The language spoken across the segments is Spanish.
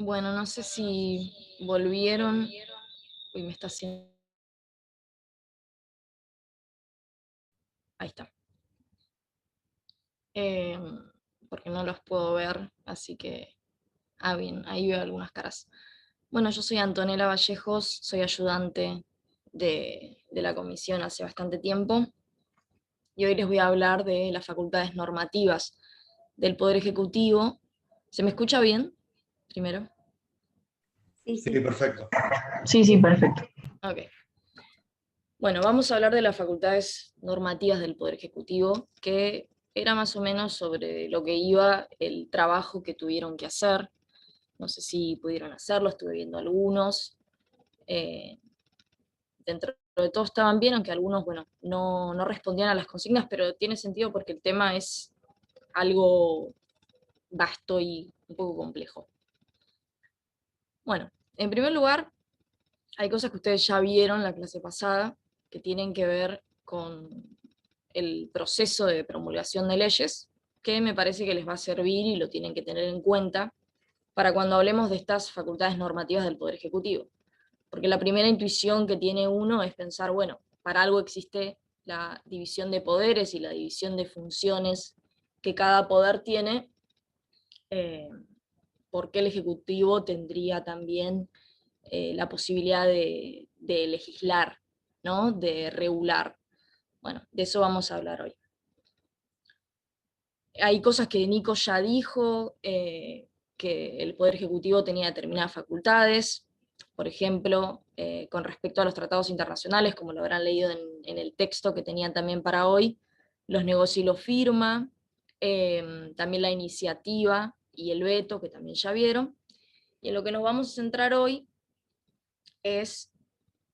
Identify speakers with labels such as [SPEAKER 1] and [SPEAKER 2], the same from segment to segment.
[SPEAKER 1] Bueno, no sé si volvieron. Uy, me está haciendo. Ahí está. Eh, Porque no los puedo ver, así que. Ah, bien, ahí veo algunas caras. Bueno, yo soy Antonella Vallejos, soy ayudante de la comisión hace bastante tiempo y hoy les voy a hablar de las facultades normativas del Poder Ejecutivo. ¿Se me escucha bien? Primero.
[SPEAKER 2] Sí,
[SPEAKER 3] Sí,
[SPEAKER 2] sí.
[SPEAKER 3] perfecto.
[SPEAKER 2] Sí, sí, perfecto.
[SPEAKER 1] Ok. Bueno, vamos a hablar de las facultades normativas del Poder Ejecutivo, que era más o menos sobre lo que iba el trabajo que tuvieron que hacer. No sé si pudieron hacerlo, estuve viendo algunos. Eh, Dentro de todo estaban bien, aunque algunos, bueno, no respondían a las consignas, pero tiene sentido porque el tema es algo vasto y un poco complejo. Bueno, en primer lugar, hay cosas que ustedes ya vieron la clase pasada, que tienen que ver con el proceso de promulgación de leyes, que me parece que les va a servir y lo tienen que tener en cuenta para cuando hablemos de estas facultades normativas del Poder Ejecutivo. Porque la primera intuición que tiene uno es pensar, bueno, para algo existe la división de poderes y la división de funciones que cada poder tiene, eh, ¿por qué el Ejecutivo tendría también la posibilidad de legislar, ¿no? De regular? Bueno, de eso vamos a hablar hoy. Hay cosas que Nico ya dijo, que el Poder Ejecutivo tenía determinadas facultades, por ejemplo, con respecto a los tratados internacionales, como lo habrán leído en el texto que tenían también para hoy, los negocia y los firma, también la iniciativa y el veto, que también ya vieron. Y en lo que nos vamos a centrar hoy es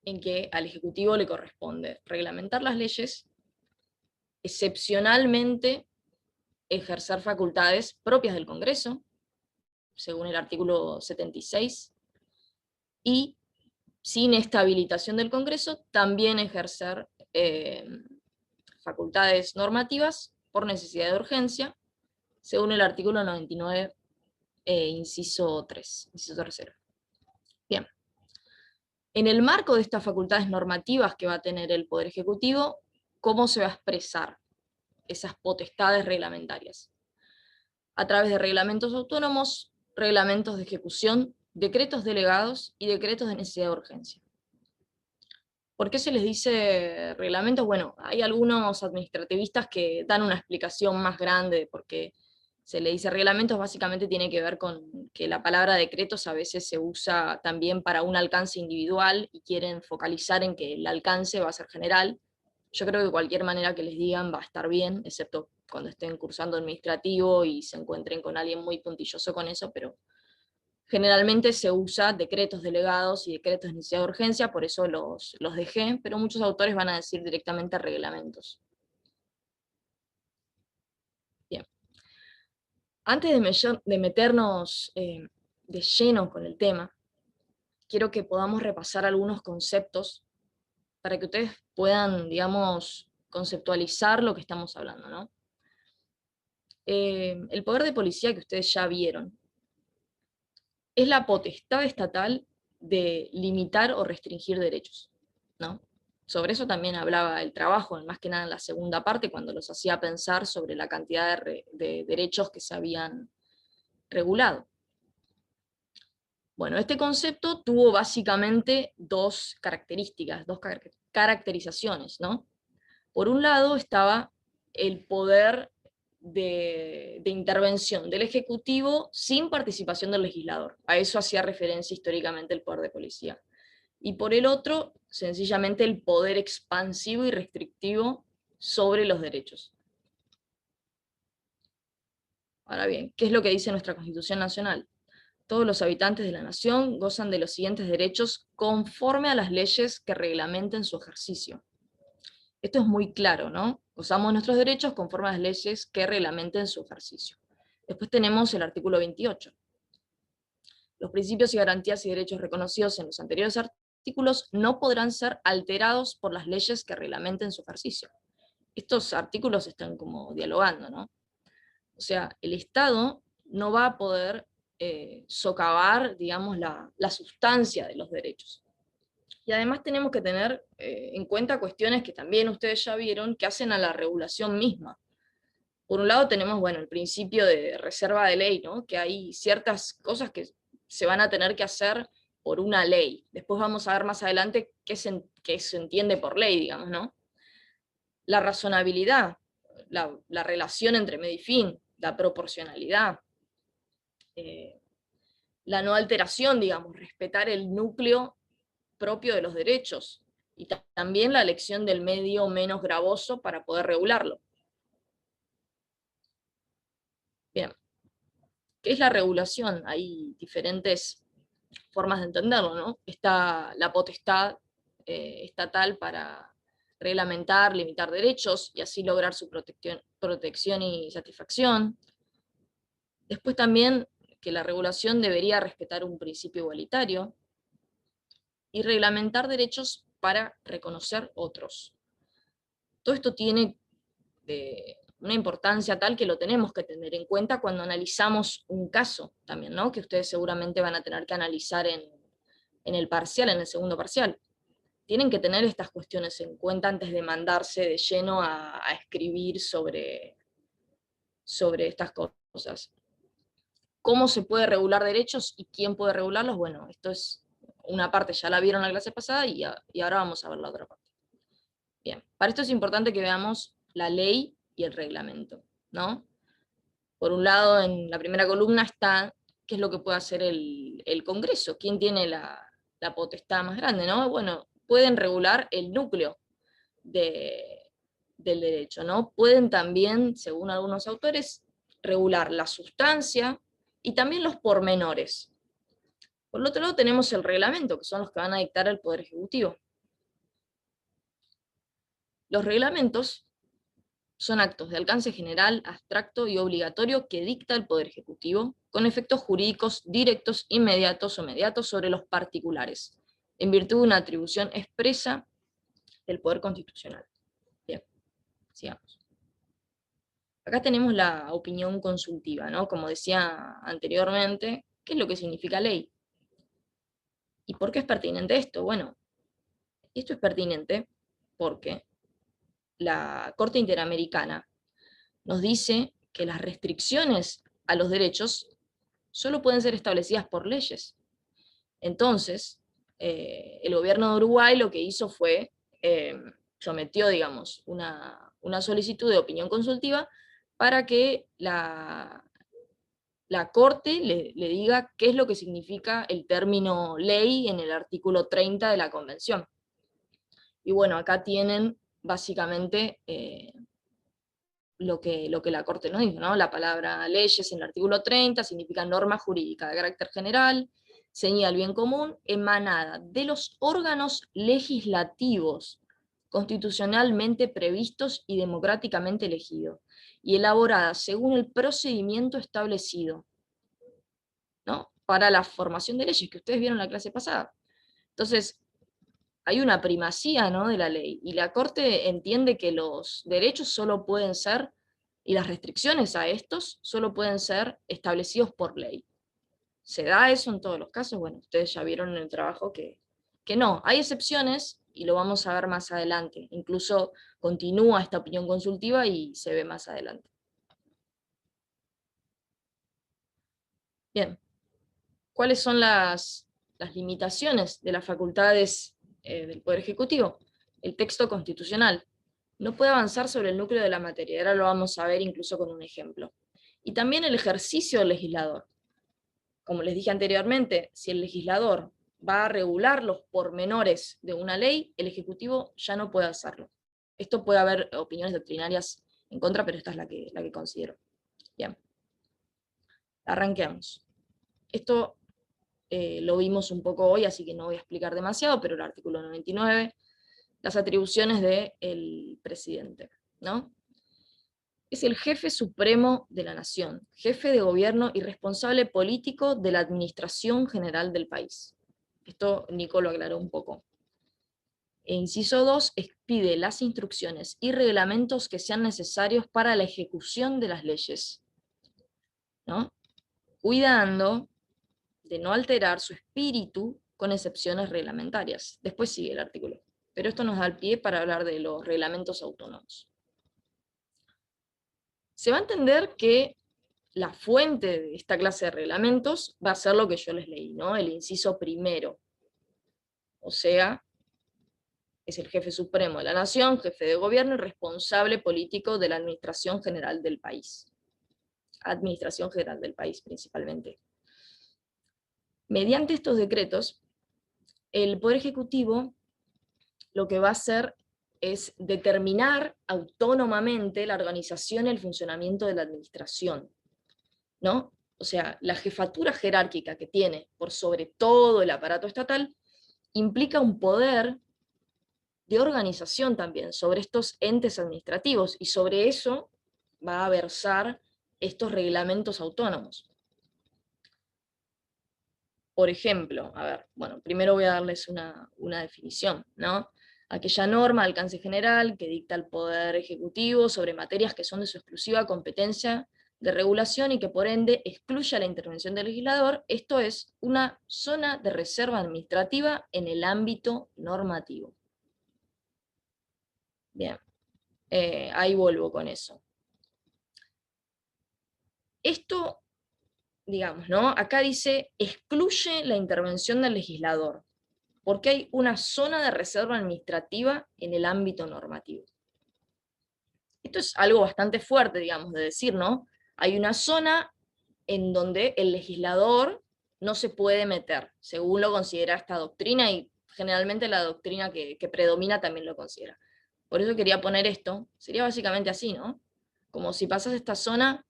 [SPEAKER 1] en que al Ejecutivo le corresponde reglamentar las leyes, excepcionalmente ejercer facultades propias del Congreso, según el artículo 76, y sin esta habilitación del Congreso, también ejercer facultades normativas por necesidad de urgencia, según el artículo 99, inciso 3, inciso tercero. Bien. En el marco de estas facultades normativas que va a tener el Poder Ejecutivo, ¿cómo se va a expresar esas potestades reglamentarias? A través de reglamentos autónomos, reglamentos de ejecución, decretos delegados y decretos de necesidad de urgencia. ¿Por qué se les dice reglamentos? Bueno, hay algunos administrativistas que dan una explicación más grande de por qué se le dice reglamentos. Básicamente tiene que ver con que la palabra decretos a veces se usa también para un alcance individual y quieren focalizar en que el alcance va a ser general. Yo creo que de cualquier manera que les digan va a estar bien, excepto cuando estén cursando administrativo y se encuentren con alguien muy puntilloso con eso, pero generalmente se usa decretos delegados y decretos de necesidad de urgencia, por eso los dejé, pero muchos autores van a decir directamente reglamentos. Bien. Antes de meternos de lleno con el tema, quiero que podamos repasar algunos conceptos para que ustedes puedan, digamos, conceptualizar lo que estamos hablando, ¿no? El poder de policía que ustedes ya vieron es la potestad estatal de limitar o restringir derechos, ¿no? Sobre eso también hablaba el trabajo, más que nada en la segunda parte, cuando los hacía pensar sobre la cantidad de derechos que se habían regulado. Bueno, este concepto tuvo básicamente dos características, dos caracterizaciones, ¿no? Por un lado estaba el poder de intervención del Ejecutivo sin participación del legislador. A eso hacía referencia históricamente el poder de policía. Y por el otro, sencillamente el poder expansivo y restrictivo sobre los derechos. Ahora bien, ¿qué es lo que dice nuestra Constitución Nacional? Todos los habitantes de la nación gozan de los siguientes derechos conforme a las leyes que reglamenten su ejercicio. Esto es muy claro, ¿no? Gozamos nuestros derechos conforme a las leyes que reglamenten su ejercicio. Después tenemos el artículo 28. Los principios y garantías y derechos reconocidos en los anteriores artículos no podrán ser alterados por las leyes que reglamenten su ejercicio. Estos artículos están como dialogando, ¿no? O sea, el Estado no va a poder socavar, digamos, la sustancia de los derechos. Y además tenemos que tener en cuenta cuestiones que también ustedes ya vieron, que hacen a la regulación misma. Por un lado tenemos, bueno, el principio de reserva de ley, ¿no? Que hay ciertas cosas que se van a tener que hacer por una ley. Después vamos a ver más adelante qué se entiende por ley, digamos, ¿no? La razonabilidad, la relación entre medio y fin, la proporcionalidad, la no alteración, digamos, respetar el núcleo propio de los derechos, y también la elección del medio menos gravoso para poder regularlo. Bien, ¿qué es la regulación? Hay diferentes formas de entenderlo, ¿no? Está la potestad estatal para reglamentar, limitar derechos y así lograr su protección y satisfacción. Después también que la regulación debería respetar un principio igualitario y reglamentar derechos para reconocer otros. Todo esto tiene una importancia tal que lo tenemos que tener en cuenta cuando analizamos un caso también, ¿no? Que ustedes seguramente van a tener que analizar en el parcial, en el segundo parcial. Tienen que tener estas cuestiones en cuenta antes de mandarse de lleno a escribir sobre estas cosas. ¿Cómo se puede regular derechos y quién puede regularlos? Bueno, esto es una parte, ya la vieron en la clase pasada y ahora vamos a ver la otra parte. Bien, para esto es importante que veamos la ley y el reglamento, ¿no? Por un lado, en la primera columna está qué es lo que puede hacer el Congreso, quién tiene la potestad más grande, ¿no? Bueno, pueden regular el núcleo del derecho, ¿no? Pueden también, según algunos autores, regular la sustancia y también los pormenores. Por el otro lado tenemos el reglamento, que son los que van a dictar el Poder Ejecutivo. Los reglamentos son actos de alcance general, abstracto y obligatorio que dicta el Poder Ejecutivo, con efectos jurídicos directos, inmediatos o mediatos sobre los particulares, en virtud de una atribución expresa del Poder Constitucional. Bien, sigamos. Acá tenemos la opinión consultiva, ¿no? Como decía anteriormente, ¿qué es lo que significa ley? ¿Y por qué es pertinente esto? Bueno, esto es pertinente porque la Corte Interamericana nos dice que las restricciones a los derechos solo pueden ser establecidas por leyes. Entonces, el gobierno de Uruguay lo que hizo fue, sometió, digamos, una solicitud de opinión consultiva para que la Corte le diga qué es lo que significa el término ley en el artículo 30 de la Convención. Y bueno, acá tienen básicamente lo que la Corte nos dijo, ¿no? La palabra leyes en el artículo 30 significa norma jurídica de carácter general, ceñida al bien común, emanada de los órganos legislativos constitucionalmente previstos y democráticamente elegidos, y elaborada según el procedimiento establecido, ¿no? Para la formación de leyes, que ustedes vieron en la clase pasada. Entonces, hay una primacía, ¿no?, de la ley, y la Corte entiende que los derechos solo pueden ser, y las restricciones a estos, solo pueden ser establecidos por ley. ¿Se da eso en todos los casos? Bueno, ustedes ya vieron en el trabajo que no. Hay excepciones, y lo vamos a ver más adelante. Incluso continúa esta opinión consultiva y se ve más adelante. Bien, ¿cuáles son las limitaciones de las facultades del Poder Ejecutivo? El texto constitucional no puede avanzar sobre el núcleo de la materia, ahora lo vamos a ver incluso con un ejemplo. Y también el ejercicio del legislador. Como les dije anteriormente, si el legislador va a regular los pormenores de una ley, el Ejecutivo ya no puede hacerlo. Esto puede haber opiniones doctrinarias en contra, pero esta es la que considero. Bien, arranquemos. Esto lo vimos un poco hoy, así que no voy a explicar demasiado, pero el artículo 99, las atribuciones del presidente, ¿no? Es el jefe supremo de la nación, jefe de gobierno y responsable político de la administración general del país. Esto Nico lo aclaró un poco. E inciso 2, expide las instrucciones y reglamentos que sean necesarios para la ejecución de las leyes, ¿no? cuidando de no alterar su espíritu con excepciones reglamentarias. Después sigue el artículo. Pero esto nos da el pie para hablar de los reglamentos autónomos. Se va a entender que la fuente de esta clase de reglamentos va a ser lo que yo les leí, ¿no? El inciso primero. O sea, es el jefe supremo de la nación, jefe de gobierno y responsable político de la administración general del país. Administración general del país, principalmente. Mediante estos decretos, el Poder Ejecutivo lo que va a hacer es determinar autónomamente la organización y el funcionamiento de la administración, ¿no? O sea, la jefatura jerárquica que tiene por sobre todo el aparato estatal implica un poder de organización también sobre estos entes administrativos, y sobre eso va a versar estos reglamentos autónomos. Por ejemplo, a ver, bueno, primero voy a darles una definición, ¿no? Aquella norma de alcance general que dicta el Poder Ejecutivo sobre materias que son de su exclusiva competencia de regulación y que por ende excluya la intervención del legislador, esto es una zona de reserva administrativa en el ámbito normativo. Bien, ahí vuelvo con eso. Esto, digamos, ¿no? Acá dice, excluye la intervención del legislador, porque hay una zona de reserva administrativa en el ámbito normativo. Esto es algo bastante fuerte, digamos, de decir, ¿no? Hay una zona en donde el legislador no se puede meter, según lo considera esta doctrina, y generalmente la doctrina que predomina también lo considera. Por eso quería poner esto, sería básicamente así, ¿no? Como si pasas esta zona,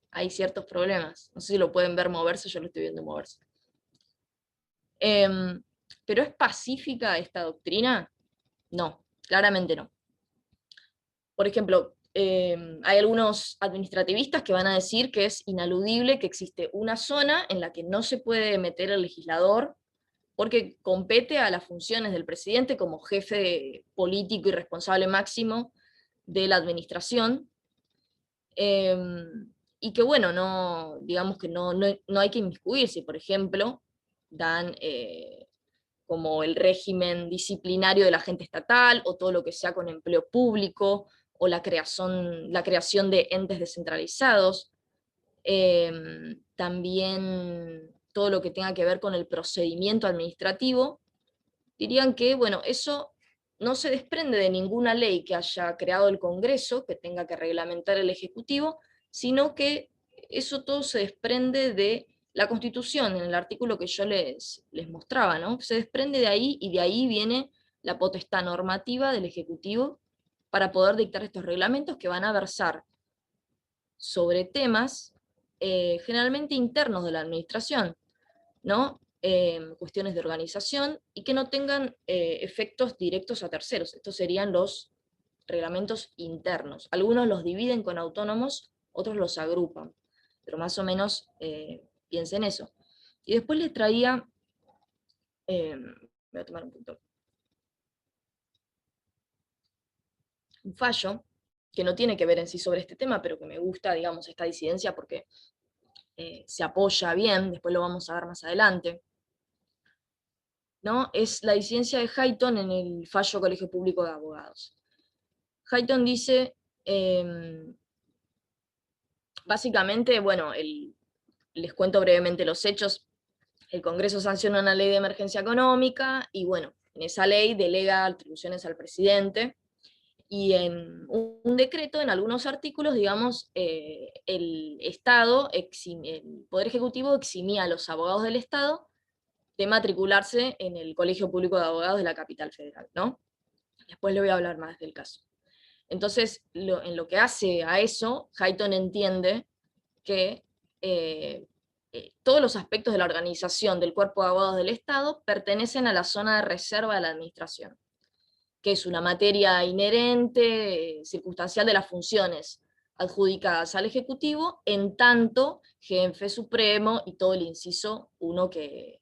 [SPEAKER 1] hay ciertos problemas. No sé si lo pueden ver moverse, yo lo estoy viendo moverse. ¿Pero es pacífica esta doctrina? No, claramente no. Por ejemplo, hay algunos administrativistas que van a decir que es inaludible que existe una zona en la que no se puede meter el legislador porque compete a las funciones del presidente como jefe político y responsable máximo de la administración, y que bueno, no, digamos que no hay que inmiscuirse. Por ejemplo, dan como el régimen disciplinario del agente estatal, o todo lo que sea con empleo público, o la creación de entes descentralizados, también todo lo que tenga que ver con el procedimiento administrativo, dirían que, bueno, eso no se desprende de ninguna ley que haya creado el Congreso, que tenga que reglamentar el Ejecutivo, sino que eso todo se desprende de la Constitución, en el artículo que yo les mostraba, ¿no? Se desprende de ahí, y de ahí viene la potestad normativa del Ejecutivo para poder dictar estos reglamentos que van a versar sobre temas generalmente internos de la administración, ¿no? Cuestiones de organización, y que no tengan efectos directos a terceros. Estos serían los reglamentos internos. Algunos los dividen con autónomos, otros los agrupan, pero más o menos piensen eso. Y después les traía, voy a tomar un punto, un fallo que no tiene que ver en sí sobre este tema, pero que me gusta, digamos, esta disidencia porque se apoya bien, después lo vamos a ver más adelante, ¿no? Es la disidencia de Hayton en el fallo Colegio Público de Abogados. Hayton dice, básicamente, bueno, les cuento brevemente los hechos. El Congreso sanciona una ley de emergencia económica, y bueno, en esa ley delega atribuciones al presidente, y en un decreto, en algunos artículos, digamos, el Estado, el Poder Ejecutivo eximía a los abogados del Estado de matricularse en el Colegio Público de Abogados de la capital federal, ¿no? Después le voy a hablar más del caso. Entonces, en lo que hace a eso, Hayton entiende que todos los aspectos de la organización del cuerpo de abogados del Estado pertenecen a la zona de reserva de la administración, que es una materia inherente, circunstancial de las funciones adjudicadas al Ejecutivo, en tanto jefe supremo y todo el inciso 1 que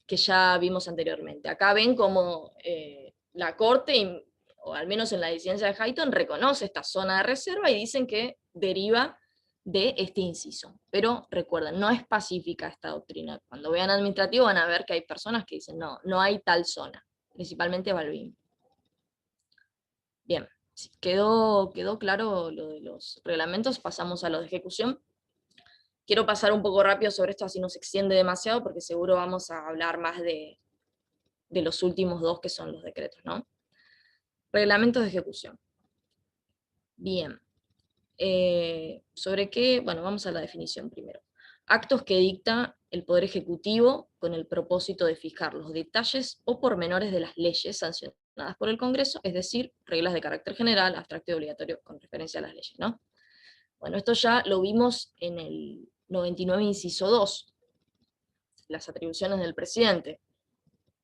[SPEAKER 1] ya vimos anteriormente. Acá ven como la Corte, o al menos en la disidencia de Hayton, reconoce esta zona de reserva y dicen que deriva de este inciso. Pero recuerden, no es pacífica esta doctrina. Cuando vean administrativo van a ver que hay personas que dicen, no, no hay tal zona, principalmente Balbín. Bien, si quedó claro lo de los reglamentos, pasamos a lo de ejecución. Quiero pasar un poco rápido sobre esto, así no se extiende demasiado, porque seguro vamos a hablar más de los últimos dos, que son los decretos, ¿no? Reglamentos de ejecución. Bien. ¿Sobre qué? Bueno, vamos a la definición primero. Actos que dicta el Poder Ejecutivo con el propósito de fijar los detalles o pormenores de las leyes sancionadas por el Congreso, es decir, reglas de carácter general, abstracto y obligatorio con referencia a las leyes, ¿no? Bueno, esto ya lo vimos en el 99, inciso 2, las atribuciones del presidente,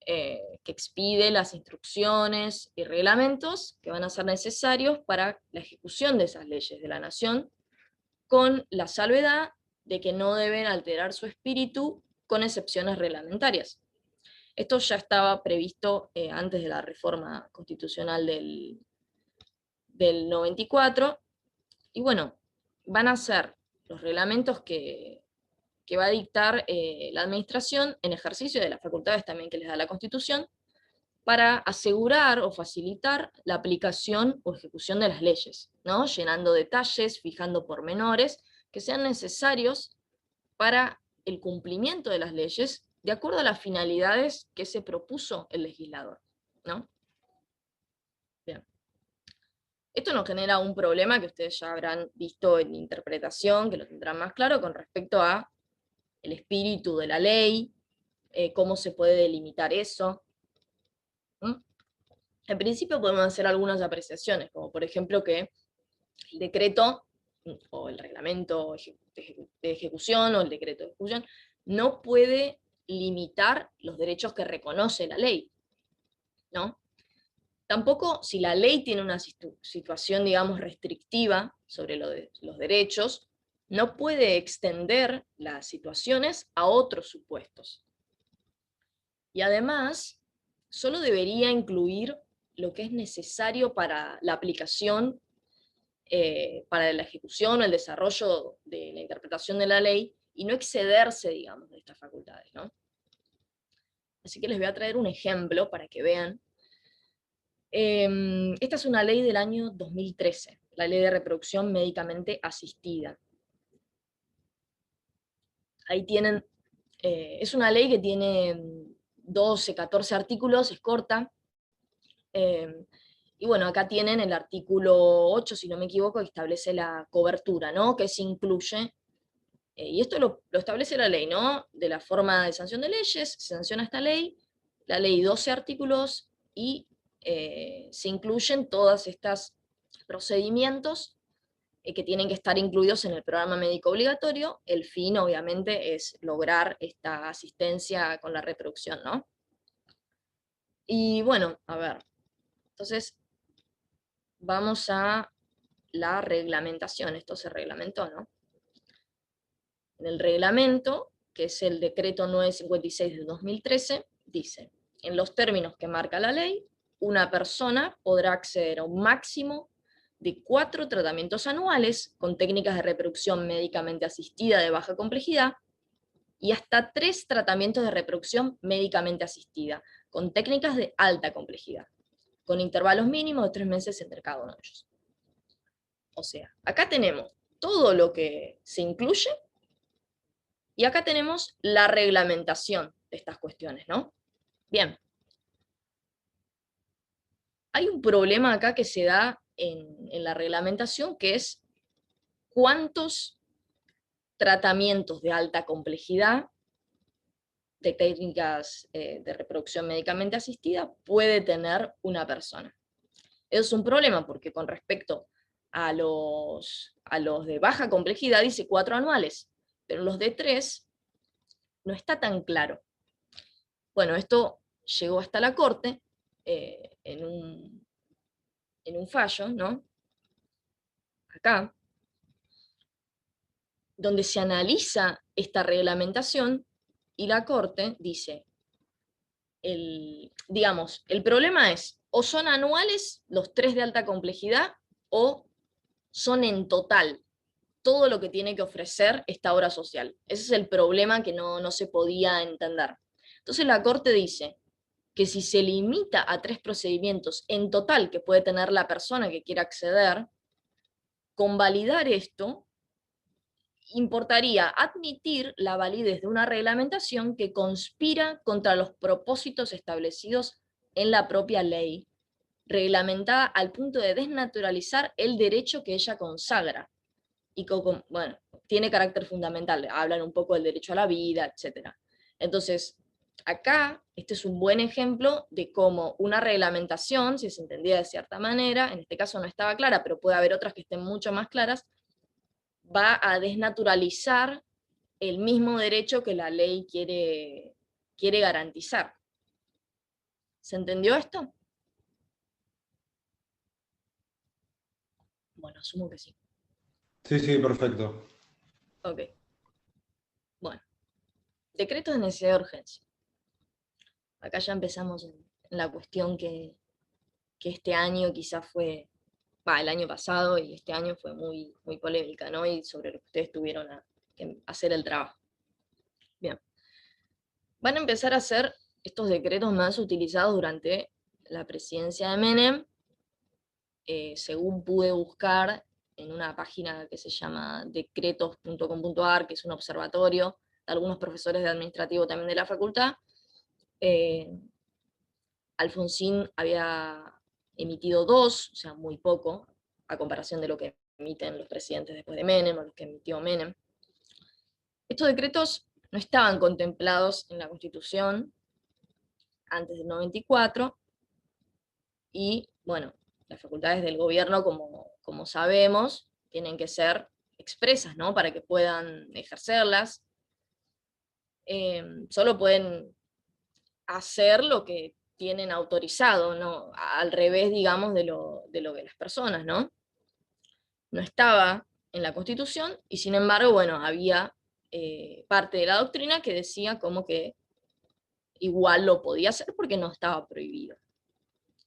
[SPEAKER 1] que expide las instrucciones y reglamentos que van a ser necesarios para la ejecución de esas leyes de la Nación, con la salvedad de que no deben alterar su espíritu con excepciones reglamentarias. Esto ya estaba previsto antes de la reforma constitucional del 94, y bueno, van a ser los reglamentos que va a dictar la administración en ejercicio de las facultades también que les da la Constitución, para asegurar o facilitar la aplicación o ejecución de las leyes, ¿no? Llenando detalles, fijando pormenores que sean necesarios para el cumplimiento de las leyes de acuerdo a las finalidades que se propuso el legislador, ¿no? Bien. Esto nos genera un problema que ustedes ya habrán visto en interpretación, que lo tendrán más claro, con respecto a el espíritu de la ley, cómo se puede delimitar eso. En principio podemos hacer algunas apreciaciones, como por ejemplo que el decreto o el reglamento de ejecución o el decreto de ejecución no puede limitar los derechos que reconoce la ley, ¿no? Tampoco, si la ley tiene una situación, digamos, restrictiva sobre los derechos, no puede extender las situaciones a otros supuestos. Y además, solo debería incluir lo que es necesario para la aplicación, para la ejecución o el desarrollo de la interpretación de la ley, y no excederse, digamos, de estas facultades, ¿no? Así que les voy a traer un ejemplo para que vean. Esta es una ley del año 2013, la Ley de Reproducción Médicamente Asistida. Ahí tienen, es una ley que tiene 12, 14 artículos, es corta. Y bueno, acá tienen el artículo 8, si no me equivoco, que establece la cobertura, ¿no? Que se incluye, y esto lo establece la ley, ¿no? De la forma de sanción de leyes, se sanciona esta ley, la ley 12 artículos, y se incluyen todos estos procedimientos que tienen que estar incluidos en el programa médico obligatorio. El fin, obviamente, es lograr esta asistencia con la reproducción, ¿no? Y bueno, a ver, entonces vamos a la reglamentación. Esto se reglamentó, ¿no? En el reglamento, que es el decreto 956 de 2013, dice: en los términos que marca la ley, una persona podrá acceder a un máximo de 4 tratamientos anuales con técnicas de reproducción médicamente asistida de baja complejidad, y hasta 3 tratamientos de reproducción médicamente asistida con técnicas de alta complejidad, con intervalos mínimos de 3 meses entre cada uno de ellos. O sea, acá tenemos todo lo que se incluye, y acá tenemos la reglamentación de estas cuestiones, ¿no? Bien. Hay un problema acá que se da en la reglamentación, que es cuántos tratamientos de alta complejidad de técnicas de reproducción médicamente asistida puede tener una persona. Es un problema porque con respecto a los de baja complejidad dice 4 anuales, pero los de 3 no está tan claro. Bueno, esto llegó hasta la Corte en un fallo, ¿no? Acá, donde se analiza esta reglamentación, y la Corte dice, digamos, el problema es, o son anuales los 3 de alta complejidad, o son en total todo lo que tiene que ofrecer esta obra social. Ese es el problema que no se podía entender. Entonces la Corte dice que si se limita a 3 procedimientos en total que puede tener la persona que quiera acceder, con validar esto, importaría admitir la validez de una reglamentación que conspira contra los propósitos establecidos en la propia ley, reglamentada al punto de desnaturalizar el derecho que ella consagra. Y bueno, tiene carácter fundamental, hablan un poco del derecho a la vida, etc. Entonces, acá, este es un buen ejemplo de cómo una reglamentación, si se entendía de cierta manera, en este caso no estaba clara, pero puede haber otras que estén mucho más claras, va a desnaturalizar el mismo derecho que la ley quiere garantizar. ¿Se entendió esto? Bueno, asumo que sí.
[SPEAKER 3] Sí, sí, perfecto.
[SPEAKER 1] Ok. Bueno, decretos de necesidad de urgencia. Acá ya empezamos en la cuestión que este año quizás fue, el año pasado y este año fue muy, muy polémica, ¿no? Y sobre lo que ustedes tuvieron que hacer el trabajo. Bien. Van a empezar a ser estos decretos más utilizados durante la presidencia de Menem, según pude buscar en una página que se llama decretos.com.ar, que es un observatorio de algunos profesores de administrativo también de la facultad. Alfonsín había emitido 2, o sea, muy poco, a comparación de lo que emiten los presidentes después de Menem, o los que emitió Menem. Estos decretos no estaban contemplados en la Constitución antes del 94, y bueno, las facultades del gobierno, como sabemos, tienen que ser expresas, ¿no? Para que puedan ejercerlas. Solo pueden hacer lo que tienen autorizado, ¿no? Al revés, digamos, de lo que las personas, ¿no? No estaba en la Constitución, y sin embargo, bueno, había parte de la doctrina que decía como que igual lo podía hacer porque no estaba prohibido.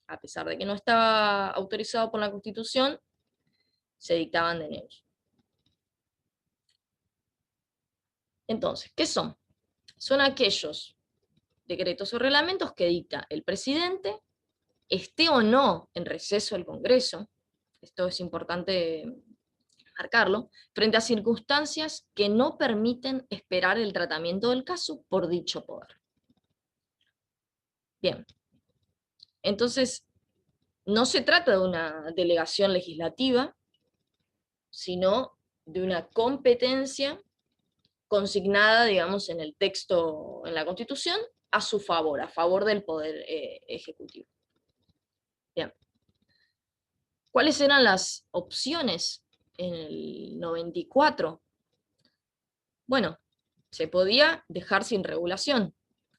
[SPEAKER 1] A pesar de que no estaba autorizado por la Constitución, se dictaban de neus. Entonces, ¿qué son? Son aquellos decretos o reglamentos que dicta el presidente, esté o no en receso el Congreso, esto es importante marcarlo, frente a circunstancias que no permiten esperar el tratamiento del caso por dicho poder. Bien, entonces no se trata de una delegación legislativa, sino de una competencia consignada, digamos, en el texto, en la Constitución, a su favor, a favor del Poder Ejecutivo. Bien. ¿Cuáles eran las opciones en el 94? Bueno, se podía dejar sin regulación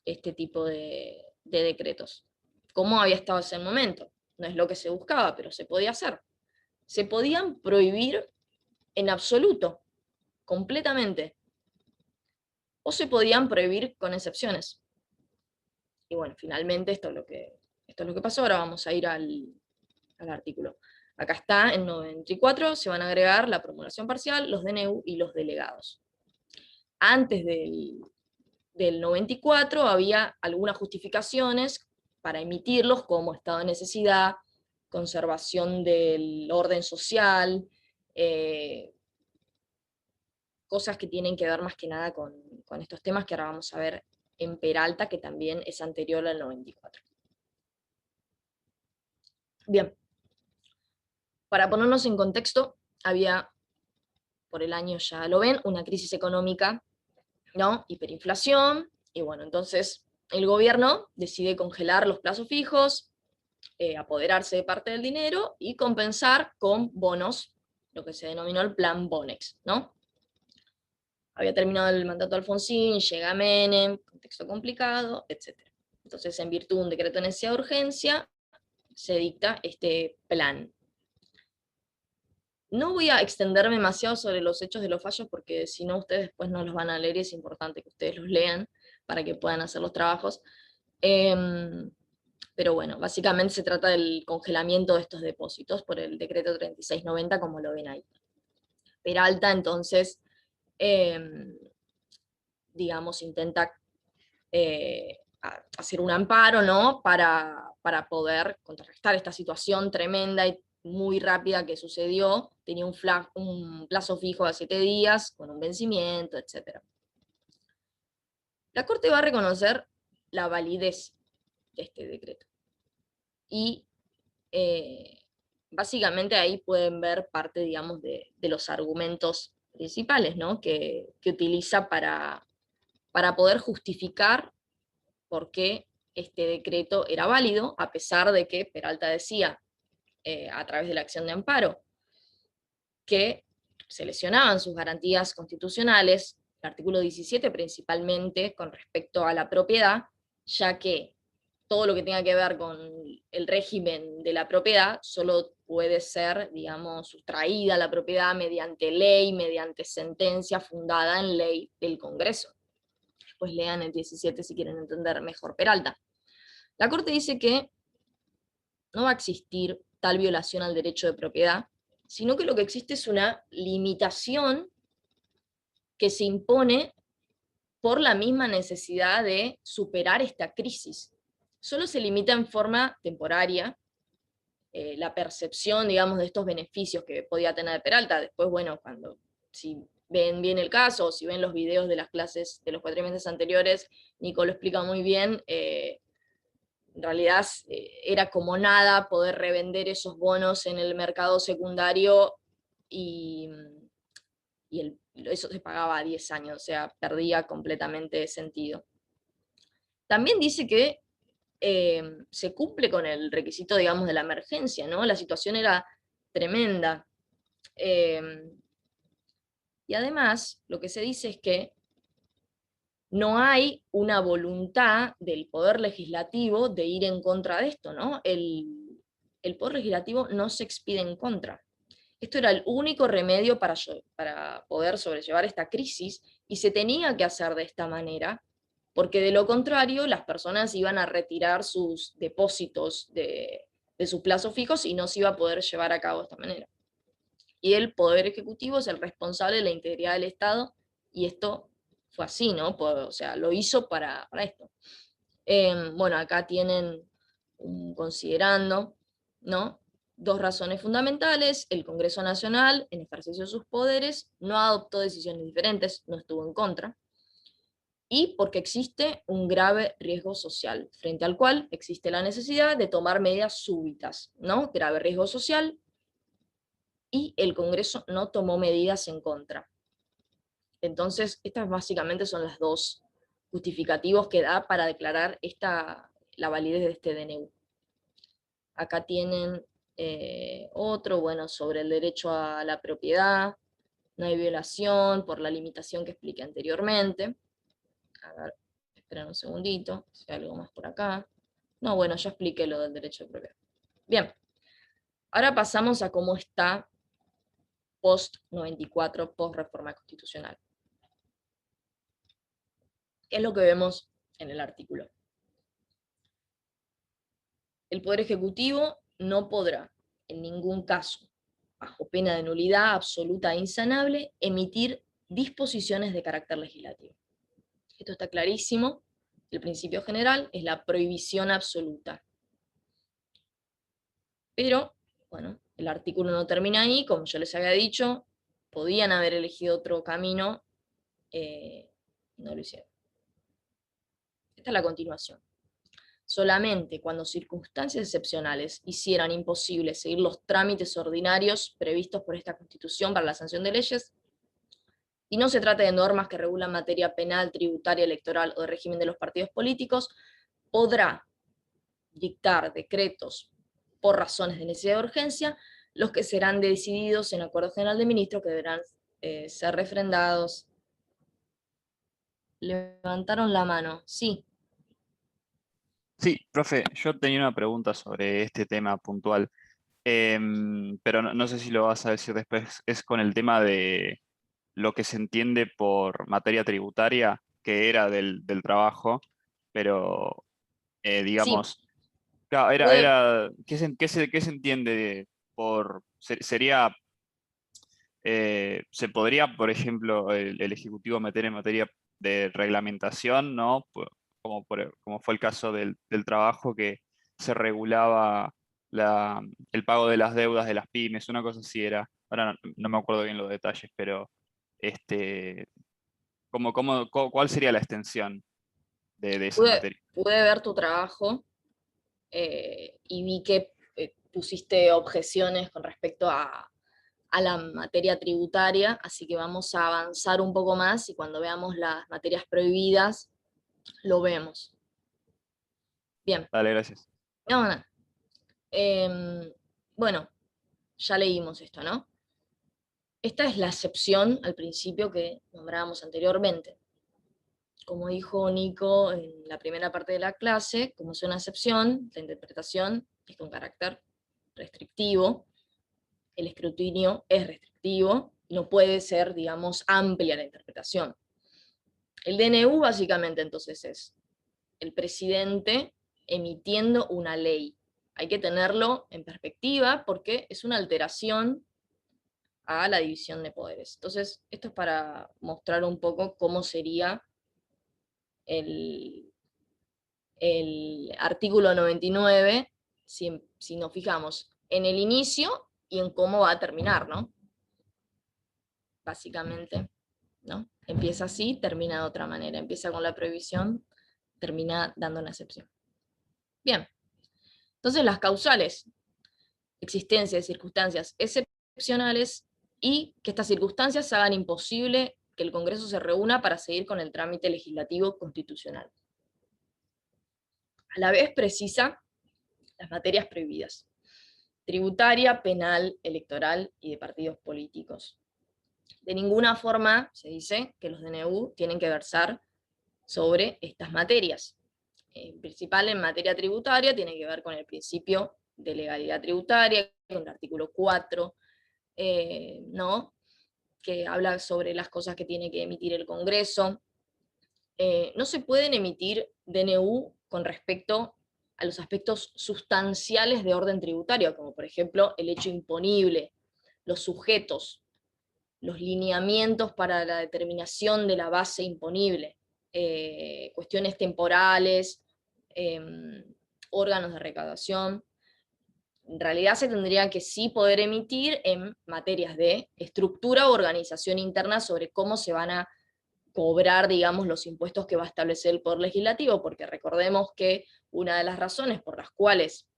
[SPEAKER 1] este tipo de decretos. ¿Cómo había estado ese momento? No es lo que se buscaba, pero se podía hacer. Se podían prohibir en absoluto, completamente, o se podían prohibir con excepciones. Y bueno, finalmente esto es lo que pasó. Ahora vamos a ir al artículo. Acá está, en 94 se van a agregar la promulgación parcial, los DNU y los delegados. Antes del 94 había algunas justificaciones para emitirlos, como estado de necesidad, conservación del orden social, cosas que tienen que ver más que nada con estos temas que ahora vamos a ver en Peralta, que también es anterior al 94. Bien, para ponernos en contexto, había, por el año ya lo ven, una crisis económica, ¿no? Hiperinflación, y bueno, entonces el gobierno decide congelar los plazos fijos, apoderarse de parte del dinero y compensar con bonos, lo que se denominó el plan Bonex, ¿no? Había terminado el mandato de Alfonsín, llega Menem, contexto complicado, etc. Entonces, en virtud de un decreto de necesidad de urgencia, se dicta este plan. No voy a extenderme demasiado sobre los hechos de los fallos, porque si no ustedes después no los van a leer y es importante que ustedes los lean para que puedan hacer los trabajos. Pero bueno, básicamente se trata del congelamiento de estos depósitos por el decreto 3690, como lo ven ahí. Peralta entonces, digamos, intenta hacer un amparo, ¿no? Para poder contrarrestar esta situación tremenda y muy rápida que sucedió. Tenía un plazo fijo de 7 días, con un vencimiento, etc. La Corte va a reconocer la validez de este decreto. Y básicamente ahí pueden ver parte, digamos, de los argumentos principales, ¿no? que utiliza para poder justificar por qué este decreto era válido, a pesar de que Peralta decía, a través de la acción de amparo, que se lesionaban sus garantías constitucionales, el artículo 17 principalmente con respecto a la propiedad, ya que todo lo que tenga que ver con el régimen de la propiedad solo puede ser, digamos, sustraída la propiedad mediante ley, mediante sentencia fundada en ley del Congreso. Después lean el 17 si quieren entender mejor Peralta. La Corte dice que no va a existir tal violación al derecho de propiedad, sino que lo que existe es una limitación que se impone por la misma necesidad de superar esta crisis. Solo se limita en forma temporaria la percepción, digamos, de estos beneficios que podía tener Peralta. Después, bueno, si ven bien el caso, o si ven los videos de las clases de los cuatrimestres anteriores, Nico lo explica muy bien, en realidad era como nada poder revender esos bonos en el mercado secundario y eso se pagaba a 10 años, o sea, perdía completamente sentido. También dice que se cumple con el requisito, digamos, de la emergencia, ¿no? La situación era tremenda. Y además, lo que se dice es que no hay una voluntad del Poder Legislativo de ir en contra de esto, ¿no? El Poder Legislativo no se expide en contra. Esto era el único remedio para poder sobrellevar esta crisis y se tenía que hacer de esta manera, porque de lo contrario las personas iban a retirar sus depósitos de sus plazos fijos y no se iba a poder llevar a cabo de esta manera. Y el Poder Ejecutivo es el responsable de la integridad del Estado y esto fue así, ¿no? O sea, lo hizo para esto. Bueno, acá tienen un considerando, ¿no? 2 razones fundamentales: el Congreso Nacional, en ejercicio de sus poderes, no adoptó decisiones diferentes, no estuvo en contra, y porque existe un grave riesgo social, frente al cual existe la necesidad de tomar medidas súbitas, ¿no? Grave riesgo social, y el Congreso no tomó medidas en contra. Entonces, estas básicamente son las 2 justificativos que da para declarar la validez de este DNU. Acá tienen otro, bueno, sobre el derecho a la propiedad, no hay violación por la limitación que expliqué anteriormente. A ver, esperen un segundito, si hay algo más por acá. No, bueno, ya expliqué lo del derecho de propiedad. Bien, ahora pasamos a cómo está post 94, post reforma constitucional. ¿Qué es lo que vemos en el artículo? El Poder Ejecutivo no podrá, en ningún caso, bajo pena de nulidad absoluta e insanable, emitir disposiciones de carácter legislativo. Esto está clarísimo. El principio general es la prohibición absoluta. Pero, bueno, el artículo no termina ahí, como yo les había dicho, podían haber elegido otro camino, no lo hicieron. Esta es la continuación. Solamente cuando circunstancias excepcionales hicieran imposible seguir los trámites ordinarios previstos por esta Constitución para la sanción de leyes, y no se trata de normas que regulan materia penal, tributaria, electoral o de régimen de los partidos políticos, podrá dictar decretos por razones de necesidad de urgencia, los que serán decididos en acuerdo general de ministros que deberán ser refrendados. Levantaron la mano, sí.
[SPEAKER 4] Sí, profe, yo tenía una pregunta sobre este tema puntual, pero no sé si lo vas a decir después. Es con el tema de lo que se entiende por materia tributaria, que era del trabajo, pero
[SPEAKER 1] Sí,
[SPEAKER 4] digamos, claro,
[SPEAKER 1] puede,
[SPEAKER 4] ¿qué se entiende sería ¿se podría, por ejemplo, el Ejecutivo meter en materia de reglamentación, ¿no? Como fue el caso del trabajo que se regulaba el pago de las deudas de las pymes, una cosa así era. Ahora no me acuerdo bien los detalles, pero ¿cuál sería la extensión de esa materia?
[SPEAKER 1] Pude ver tu trabajo y vi que pusiste objeciones con respecto a la materia tributaria, así que vamos a avanzar un poco más y cuando veamos las materias prohibidas, lo vemos. Bien.
[SPEAKER 4] Dale, gracias.
[SPEAKER 1] No, no. Bueno, ya leímos esto, ¿no? Esta es la excepción al principio que nombrábamos anteriormente. Como dijo Nico en la primera parte de la clase, como es una excepción, la interpretación es con carácter restrictivo, el escrutinio es restrictivo, no puede ser, digamos, amplia la interpretación. El DNU básicamente entonces es el presidente emitiendo una ley. Hay que tenerlo en perspectiva porque es una alteración a la división de poderes. Entonces, esto es para mostrar un poco cómo sería el artículo 99, si nos fijamos en el inicio y en cómo va a terminar, ¿no? Básicamente, ¿no? Empieza así, termina de otra manera. Empieza con la prohibición, termina dando una excepción. Bien. Entonces, las causales, existencia de circunstancias excepcionales y que estas circunstancias hagan imposible que el Congreso se reúna para seguir con el trámite legislativo constitucional. A la vez precisa las materias prohibidas: tributaria, penal, electoral y de partidos políticos. De ninguna forma se dice que los DNU tienen que versar sobre estas materias. En principal, en materia tributaria, tiene que ver con el principio de legalidad tributaria, con el artículo 4, ¿no? Que habla sobre las cosas que tiene que emitir el Congreso. No se pueden emitir DNU con respecto a los aspectos sustanciales de orden tributario, como por ejemplo el hecho imponible, los sujetos, los lineamientos para la determinación de la base imponible, cuestiones temporales, órganos de recaudación. En realidad se tendría que sí poder emitir en materias de estructura o organización interna sobre cómo se van a cobrar, digamos, los impuestos que va a establecer el Poder Legislativo, porque recordemos que una de las razones por las cuales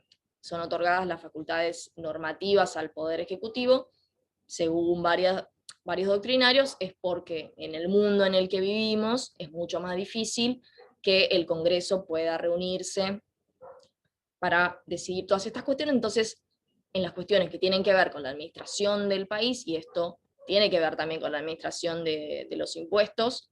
[SPEAKER 1] son otorgadas las facultades normativas al Poder Ejecutivo, según varios doctrinarios, es porque en el mundo en el que vivimos es mucho más difícil que el Congreso pueda reunirse para decidir todas estas cuestiones. Entonces, en las cuestiones que tienen que ver con la administración del país, y esto tiene que ver también con la administración de los impuestos,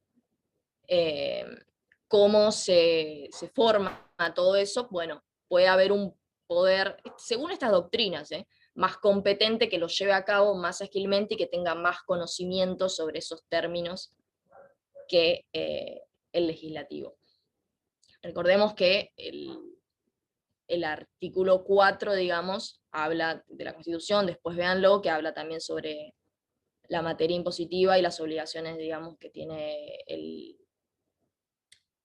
[SPEAKER 1] cómo se forma todo eso, bueno, puede haber un poder, según estas doctrinas, más competente que lo lleve a cabo más ágilmente y que tenga más conocimiento sobre esos términos que el legislativo. Recordemos que el artículo 4, digamos, habla de la Constitución, después véanlo, que habla también sobre la materia impositiva y las obligaciones, digamos, que tiene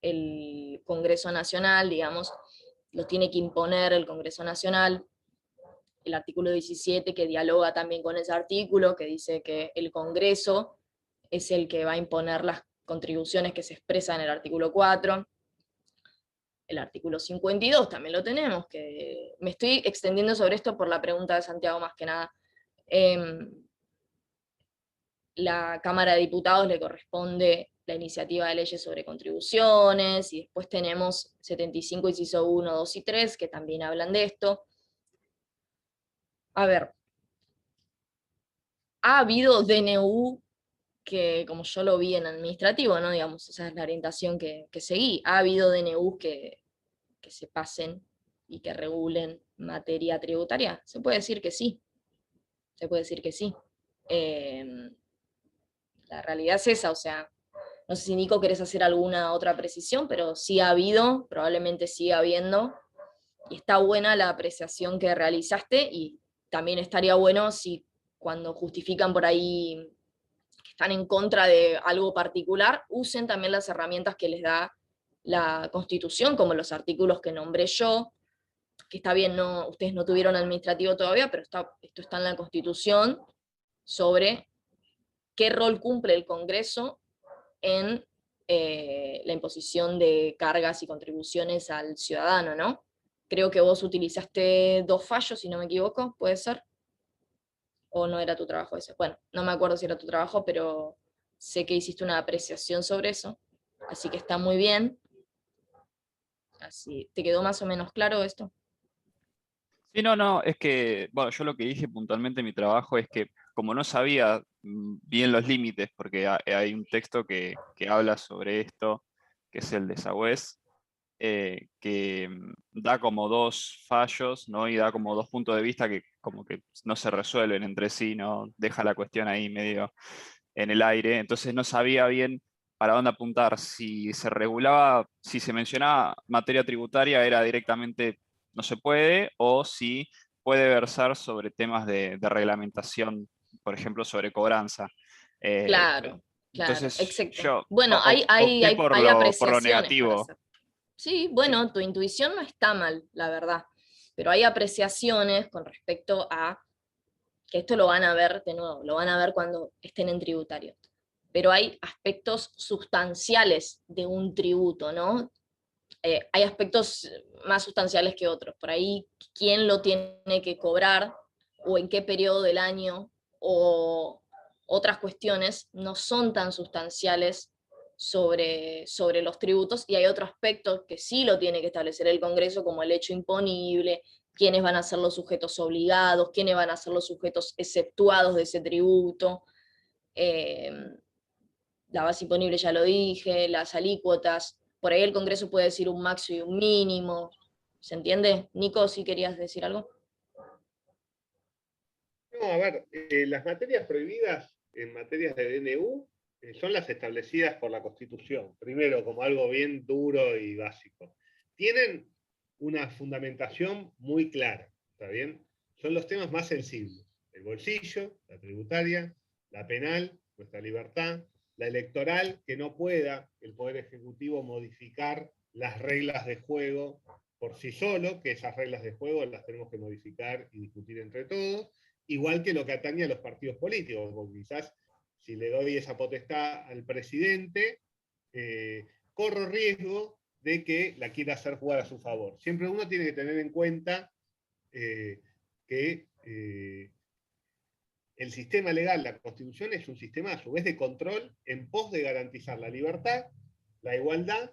[SPEAKER 1] el Congreso Nacional, digamos, lo tiene que imponer el Congreso Nacional. El artículo 17 que dialoga también con ese artículo, que dice que el Congreso es el que va a imponer las contribuciones que se expresan en el artículo 4. El artículo 52 también lo tenemos, que me estoy extendiendo sobre esto por la pregunta de Santiago más que nada. La Cámara de Diputados le corresponde la iniciativa de leyes sobre contribuciones, y después tenemos 75, inciso 1, 2 y 3, que también hablan de esto. A ver, ha habido DNU que, como yo lo vi en administrativo, ¿no? Digamos, esa es la orientación que seguí. Ha habido DNU que se pasen y que regulen materia tributaria. Se puede decir que sí. Se puede decir que sí. La realidad es esa, o sea, no sé si Nico querés hacer alguna otra precisión, pero sí ha habido, probablemente siga habiendo, y está buena la apreciación que realizaste, y también estaría bueno si cuando justifican por ahí que están en contra de algo particular, usen también las herramientas que les da la Constitución, como los artículos que nombré yo, que está bien, no, ustedes no tuvieron administrativo todavía, pero esto está en la Constitución, sobre qué rol cumple el Congreso en la imposición de cargas y contribuciones al ciudadano, ¿no? Creo que vos utilizaste 2 fallos, si no me equivoco, ¿puede ser? ¿O no era tu trabajo ese? Bueno, no me acuerdo si era tu trabajo, pero sé que hiciste una apreciación sobre eso, así que está muy bien. Así, ¿te quedó más o menos claro esto?
[SPEAKER 4] Sí, no, es que, bueno, yo lo que dije puntualmente en mi trabajo es que como no sabía bien los límites, porque hay un texto que habla sobre esto, que es el de Sagüez, que da como 2 fallos, ¿no? Y da como 2 puntos de vista que como que no se resuelven entre sí, ¿no? Deja la cuestión ahí medio en el aire, entonces no sabía bien para dónde apuntar. Si se regulaba, si se mencionaba materia tributaria, era directamente no se puede, o si puede versar sobre temas de reglamentación, por ejemplo, sobre cobranza.
[SPEAKER 1] Claro, claro,
[SPEAKER 4] Entonces
[SPEAKER 1] exacto.
[SPEAKER 4] yo
[SPEAKER 1] Bueno,
[SPEAKER 4] opté por
[SPEAKER 1] hay
[SPEAKER 4] lo
[SPEAKER 1] apreciaciones para
[SPEAKER 4] negativo.
[SPEAKER 1] hacer. Sí,
[SPEAKER 4] Sí,
[SPEAKER 1] bueno, tu intuición no está mal, la verdad, pero hay apreciaciones con respecto a, que esto lo van a ver de nuevo, lo van a ver cuando estén en tributario, pero hay aspectos sustanciales de un tributo, ¿no? Hay aspectos más sustanciales que otros, por ahí quién lo tiene que cobrar, o en qué periodo del año, o otras cuestiones no son tan sustanciales sobre los tributos, y hay otro aspecto que sí lo tiene que establecer el Congreso, como el hecho imponible, quiénes van a ser los sujetos obligados, quiénes van a ser los sujetos exceptuados de ese tributo, eh, la base imponible ya lo dije, las alícuotas, por ahí el Congreso puede decir un máximo y un mínimo, ¿se entiende? Nico, si querías decir algo.
[SPEAKER 5] No, a ver, las materias prohibidas en materias de DNU son las establecidas por la Constitución, primero como algo bien duro y básico. Tienen una fundamentación muy clara, ¿está bien? Son los temas más sensibles: el bolsillo, la tributaria, la penal, nuestra libertad, la electoral, que no pueda el Poder Ejecutivo modificar las reglas de juego por sí solo, que esas reglas de juego las tenemos que modificar y discutir entre todos, igual que lo que atañe a los partidos políticos, porque quizás si le doy esa potestad al presidente, corro riesgo de que la quiera hacer jugar a su favor. Siempre uno tiene que tener en cuenta que el sistema legal, la Constitución, es un sistema a su vez de control en pos de garantizar la libertad, la igualdad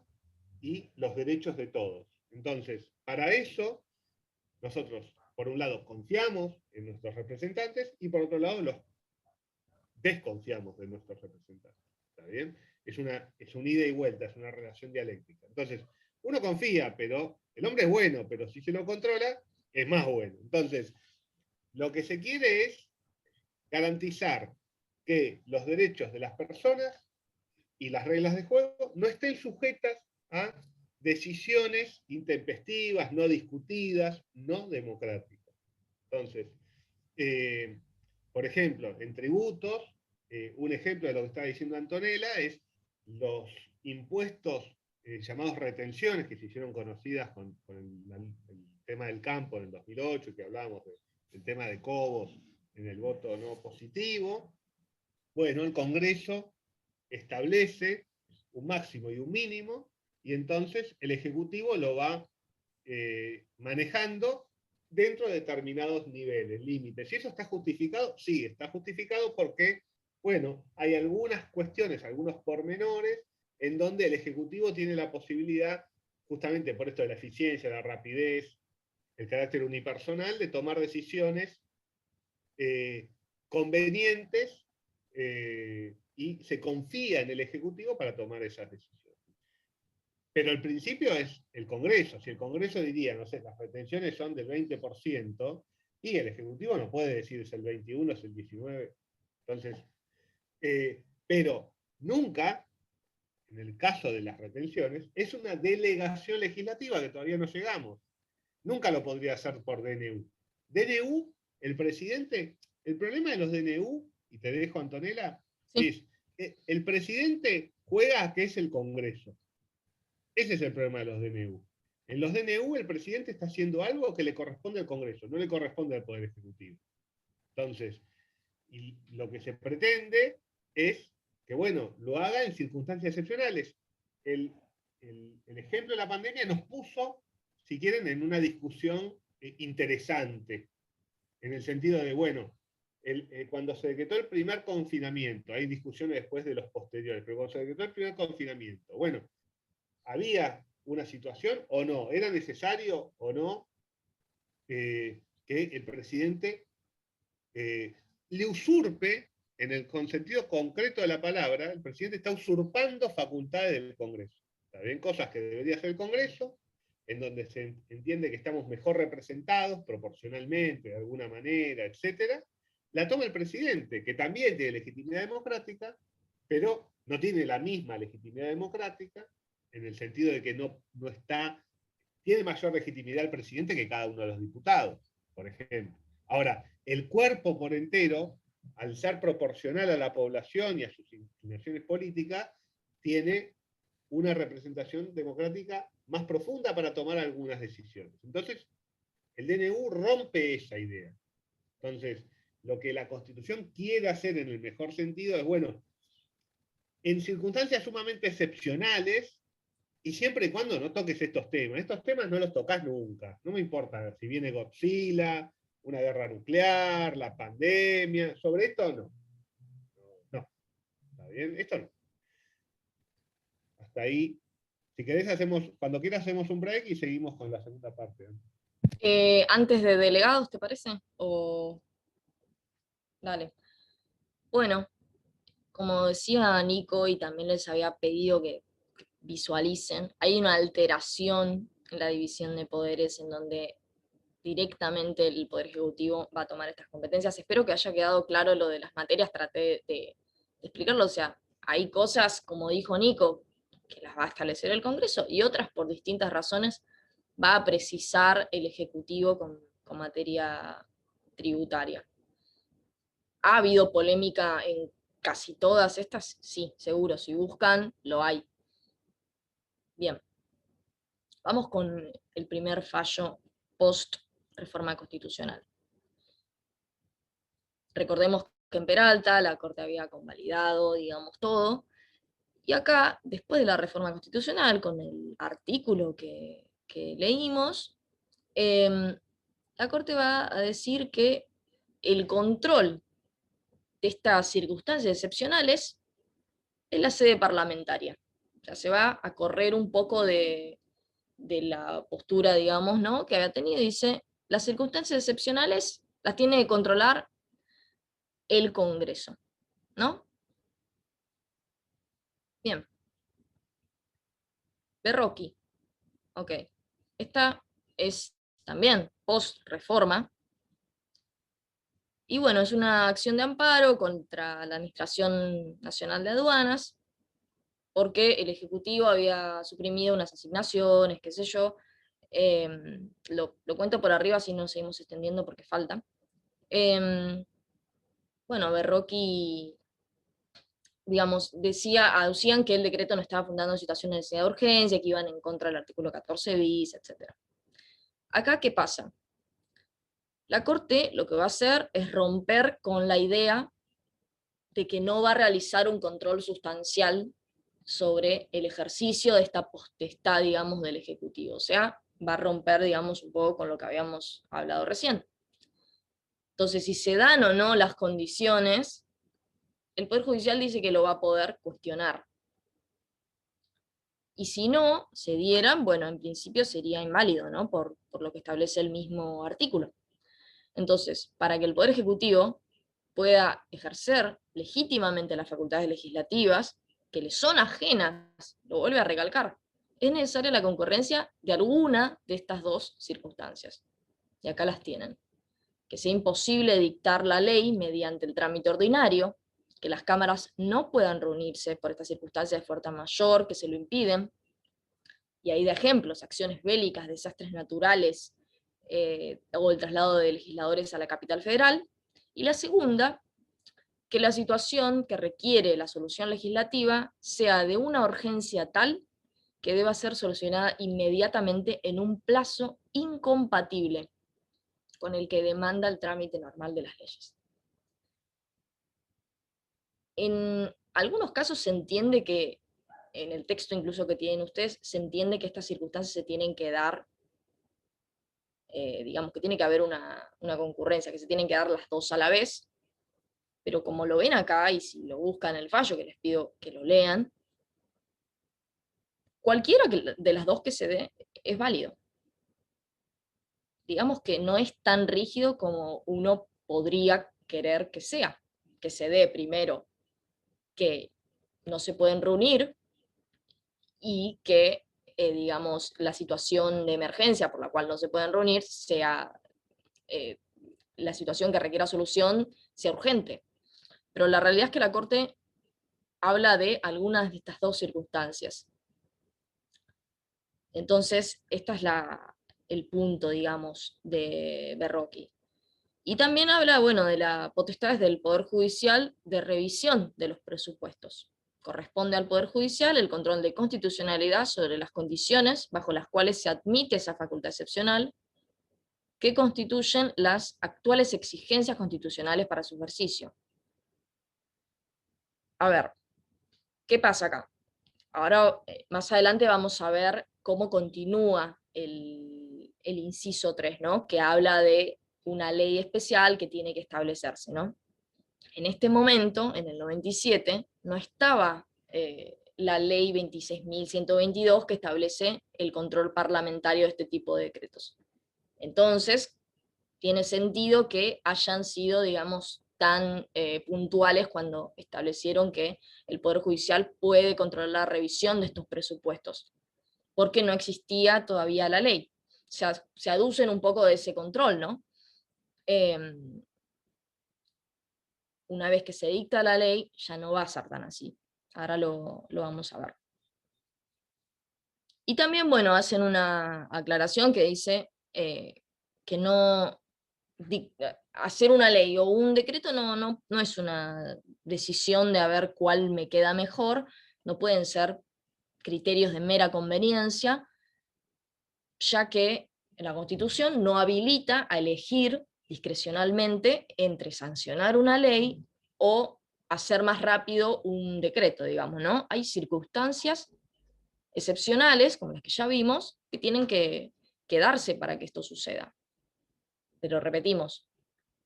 [SPEAKER 5] y los derechos de todos. Entonces, para eso, nosotros, por un lado, confiamos en nuestros representantes y por otro lado, los desconfiamos de nuestros representantes. ¿Está bien? Es un ida y vuelta, es una relación dialéctica. Entonces, uno confía, pero el hombre es bueno, pero si se lo controla, es más bueno. Entonces, lo que se quiere es garantizar que los derechos de las personas y las reglas de juego no estén sujetas a decisiones intempestivas, no discutidas, no democráticas. Entonces, por ejemplo, en tributos, un ejemplo de lo que estaba diciendo Antonella es los impuestos llamados retenciones, que se hicieron conocidas con el tema del campo en el 2008, que hablábamos del tema de Cobos en el voto no positivo. Bueno, el Congreso establece un máximo y un mínimo, y entonces el Ejecutivo lo va manejando dentro de determinados niveles, límites. ¿Y eso está justificado? Sí, está justificado porque, bueno, hay algunas cuestiones, algunos pormenores, en donde el Ejecutivo tiene la posibilidad, justamente por esto de la eficiencia, la rapidez, el carácter unipersonal, de tomar decisiones convenientes, y se confía en el Ejecutivo para tomar esas decisiones. Pero el principio es el Congreso. Si el Congreso diría, no sé, las retenciones son del 20%, y el Ejecutivo no puede decir es el 21, es el 19. Entonces, pero nunca, en el caso de las retenciones, es una delegación legislativa, que todavía no llegamos. Nunca lo podría hacer por DNU. DNU, el presidente el problema de los DNU, y te dejo, Antonella,
[SPEAKER 1] Sí.
[SPEAKER 5] es el presidente juega a que es el Congreso. Ese es el problema de los DNU. En los DNU el presidente está haciendo algo que le corresponde al Congreso, no le corresponde al Poder Ejecutivo. Entonces, y lo que se pretende es que, bueno, lo haga en circunstancias excepcionales. El ejemplo de la pandemia nos puso, si quieren, en una discusión interesante, en el sentido de, bueno, cuando se decretó el primer confinamiento, hay discusiones después de los posteriores, pero cuando se decretó el primer confinamiento, bueno, ¿había una situación o no? ¿Era necesario o no que el presidente le usurpe, en el sentido concreto de la palabra, el presidente está usurpando facultades del Congreso? ¿Está bien? Cosas que debería hacer el Congreso, en donde se entiende que estamos mejor representados proporcionalmente, de alguna manera, etcétera, la toma el presidente, que también tiene legitimidad democrática, pero no tiene la misma legitimidad democrática, en el sentido de que no está, tiene mayor legitimidad el presidente que cada uno de los diputados, por ejemplo. Ahora, el cuerpo por entero, al ser proporcional a la población y a sus inclinaciones políticas, tiene una representación democrática más profunda para tomar algunas decisiones. Entonces, el DNU rompe esa idea. Entonces, lo que la Constitución quiere hacer en el mejor sentido es, bueno, en circunstancias sumamente excepcionales, y siempre y cuando no toques estos temas no los tocas nunca. No me importa si viene Godzilla, una guerra nuclear, la pandemia, sobre esto no. No. ¿Está bien? Esto no. Hasta ahí. Si querés, cuando quieras hacemos un break y seguimos con la segunda parte.
[SPEAKER 1] Antes de delegados, ¿te parece? O... Dale. Bueno, como decía Nico, y también les había pedido que visualicen, hay una alteración en la división de poderes en donde directamente el Poder Ejecutivo va a tomar estas competencias. Espero que haya quedado claro lo de las materias, traté de explicarlo. O sea, hay cosas, como dijo Nico, que las va a establecer el Congreso, y otras, por distintas razones, va a precisar el Ejecutivo con materia tributaria. ¿Ha habido polémica en casi todas estas? Sí, seguro, si buscan, lo hay. Bien, vamos con el primer fallo post-reforma constitucional. Recordemos que en Peralta la Corte había convalidado, digamos, todo, y acá, después de la reforma constitucional, con el artículo que leímos, la Corte va a decir que el control de estas circunstancias excepcionales es la sede parlamentaria. O sea, se va a correr un poco de la postura, digamos, ¿no?, que había tenido. Dice, las circunstancias excepcionales las tiene que controlar el Congreso, ¿no? Bien. Berroqui. Ok. Esta es también post-reforma. Y bueno, es una acción de amparo contra la Administración Nacional de Aduanas, porque el Ejecutivo había suprimido unas asignaciones, qué sé yo. Lo cuento por arriba, si no seguimos extendiendo porque falta. Bueno, Berroqui, digamos, aducían que el decreto no estaba fundado en situaciones de necesidad de urgencia, que iban en contra del artículo 14 bis, etc. Acá, ¿qué pasa? La Corte lo que va a hacer es romper con la idea de que no va a realizar un control sustancial sobre el ejercicio de esta potestad, digamos, del Ejecutivo. O sea, va a romper, digamos, un poco con lo que habíamos hablado recién. Entonces, si se dan o no las condiciones, el Poder Judicial dice que lo va a poder cuestionar. Y si no se dieran, bueno, en principio sería inválido, ¿no? Por lo que establece el mismo artículo. Entonces, para que el Poder Ejecutivo pueda ejercer legítimamente las facultades legislativas, que le son ajenas, lo vuelve a recalcar, es necesaria la concurrencia de alguna de estas dos circunstancias. Y acá las tienen. Que sea imposible dictar la ley mediante el trámite ordinario, que las cámaras no puedan reunirse por estas circunstancias de fuerza mayor que se lo impiden, y ahí de ejemplos, acciones bélicas, desastres naturales, o el traslado de legisladores a la capital federal, Y la segunda, que la situación que requiere la solución legislativa sea de una urgencia tal que deba ser solucionada inmediatamente en un plazo incompatible con el que demanda el trámite normal de las leyes. En algunos casos se entiende que, en el texto incluso que tienen ustedes, se entiende que estas circunstancias se tienen que dar, digamos que tiene que haber una concurrencia, que se tienen que dar las dos a la vez, pero como lo ven acá, y si lo buscan en el fallo, que les pido que lo lean, cualquiera de las dos que se dé es válido. Digamos que no es tan rígido como uno podría querer que sea, que se dé primero que no se pueden reunir y que, digamos, la situación de emergencia por la cual no se pueden reunir sea la situación que requiera solución sea urgente. Pero la realidad es que la Corte habla de algunas de estas dos circunstancias. Entonces, este es el punto, digamos, de Berroqui. Y también habla, bueno, de la potestad del Poder Judicial de revisión de los presupuestos. Corresponde al Poder Judicial el control de constitucionalidad sobre las condiciones bajo las cuales se admite esa facultad excepcional, que constituyen las actuales exigencias constitucionales para su ejercicio. A ver, ¿qué pasa acá? Ahora, más adelante vamos a ver cómo continúa el inciso 3, ¿no? Que habla de una ley especial que tiene que establecerse, ¿no? En este momento, en el 97, no estaba la ley 26.122 que establece el control parlamentario de este tipo de decretos. Entonces, tiene sentido que hayan sido, digamos, tan puntuales cuando establecieron que el Poder Judicial puede controlar la revisión de estos presupuestos, porque no existía todavía la ley. Se aducen un poco de ese control, ¿no? Una vez que se dicta la ley, ya no va a ser tan así. Ahora lo vamos a ver. Y también, bueno, hacen una aclaración que dice que no hacer una ley o un decreto no es una decisión de a ver cuál me queda mejor, no pueden ser criterios de mera conveniencia, ya que la Constitución no habilita a elegir discrecionalmente entre sancionar una ley o hacer más rápido un decreto, digamos, ¿no? Hay circunstancias excepcionales, como las que ya vimos, que tienen que darse para que esto suceda. Pero repetimos,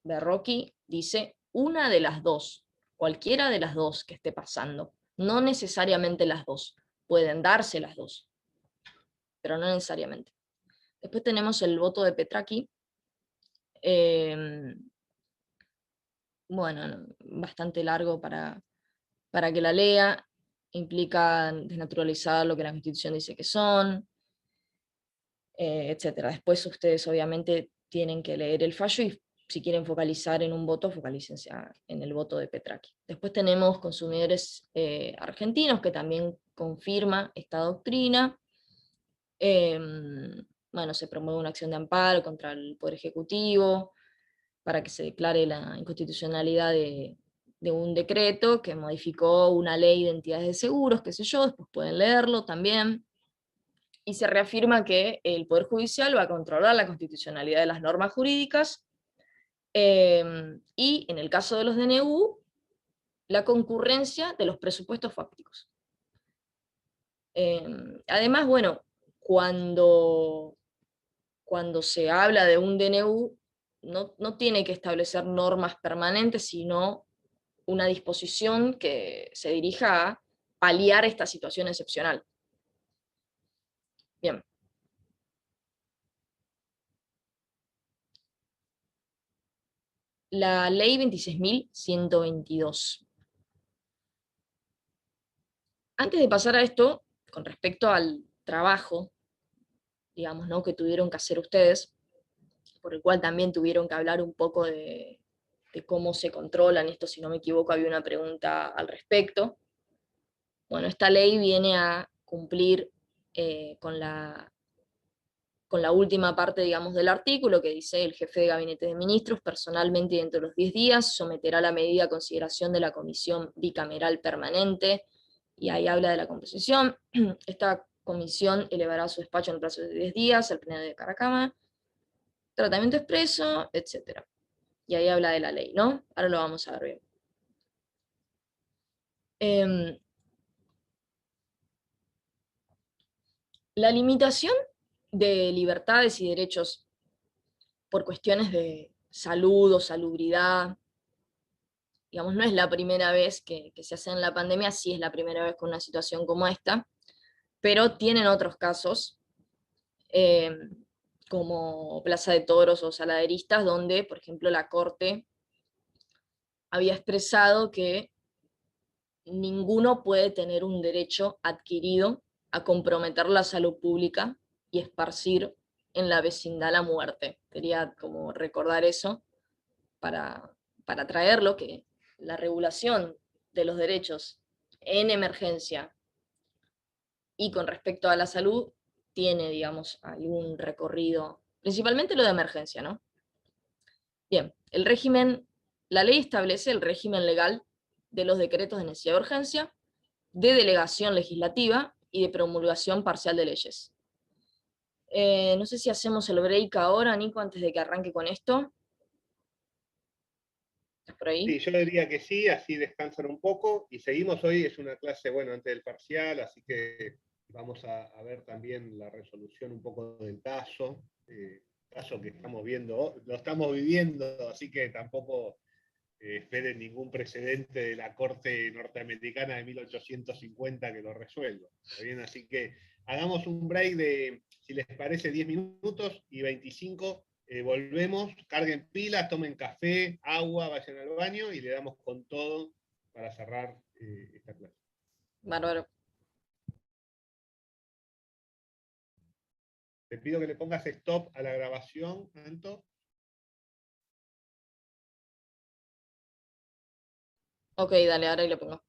[SPEAKER 1] Berroqui dice una de las dos, cualquiera de las dos que esté pasando, no necesariamente las dos, pueden darse las dos, pero no necesariamente. Después tenemos el voto de Petraki, bueno, bastante largo para que la lea, implica desnaturalizar lo que la Constitución dice que son, etc. Después ustedes obviamente tienen que leer el fallo y si quieren focalizar en un voto, focalícense en el voto de Petraki. Después tenemos consumidores argentinos, que también confirma esta doctrina. Bueno, se promueve una acción de amparo contra el Poder Ejecutivo para que se declare la inconstitucionalidad de un decreto que modificó una ley de entidades de seguros, qué sé yo, después pueden leerlo también. Y se reafirma que el Poder Judicial va a controlar la constitucionalidad de las normas jurídicas, y en el caso de los DNU, la concurrencia de los presupuestos fácticos. Además, bueno, cuando se habla de un DNU, no tiene que establecer normas permanentes, sino una disposición que se dirija a paliar esta situación excepcional. Bien. La ley 26.122. Antes de pasar a esto, con respecto al trabajo, digamos, ¿no?, que tuvieron que hacer ustedes, por el cual también tuvieron que hablar un poco de cómo se controlan esto, si no me equivoco, había una pregunta al respecto. Bueno, esta ley viene a cumplir con con la última parte, digamos, del artículo, que dice: el jefe de gabinete de ministros, personalmente y dentro de los 10 días, someterá la medida a consideración de la comisión bicameral permanente, y ahí habla de la composición. Esta comisión elevará su despacho en el plazo de 10 días al plenario de cada cámara, tratamiento expreso, etc. Y ahí habla de la ley, ¿no? Ahora lo vamos a ver bien. La limitación de libertades y derechos por cuestiones de salud o salubridad, digamos, no es la primera vez que se hace en la pandemia, sí es la primera vez con una situación como esta, pero tienen otros casos, como Plaza de Toros o Saladeristas, donde, por ejemplo, la Corte había expresado que ninguno puede tener un derecho adquirido a comprometer la salud pública y esparcir en la vecindad la muerte. Quería como recordar eso para traerlo, que la regulación de los derechos en emergencia y con respecto a la salud tiene, digamos, algún recorrido, principalmente lo de emergencia, ¿no? Bien, la ley establece el régimen legal de los decretos de necesidad de urgencia, de delegación legislativa y de promulgación parcial de leyes. No sé si hacemos el break ahora, Nico, antes de que arranque con esto. ¿Estás por ahí?
[SPEAKER 5] Sí, yo diría que sí, así descansan un poco, y seguimos. Hoy es una clase, bueno, antes del parcial, así que vamos a ver también la resolución un poco del caso que estamos viendo, lo estamos viviendo, así que tampoco esperen ningún precedente de la Corte norteamericana de 1850 que lo resuelva. ¿Está bien? Así que hagamos un break de, si les parece, 10 minutos y 25. Volvemos, carguen pilas, tomen café, agua, vayan al baño y le damos con todo para cerrar esta clase.
[SPEAKER 1] Bárbaro.
[SPEAKER 5] Te pido que le pongas stop a la grabación, Anto.
[SPEAKER 1] Ok, dale, ahora ahí lo pongo.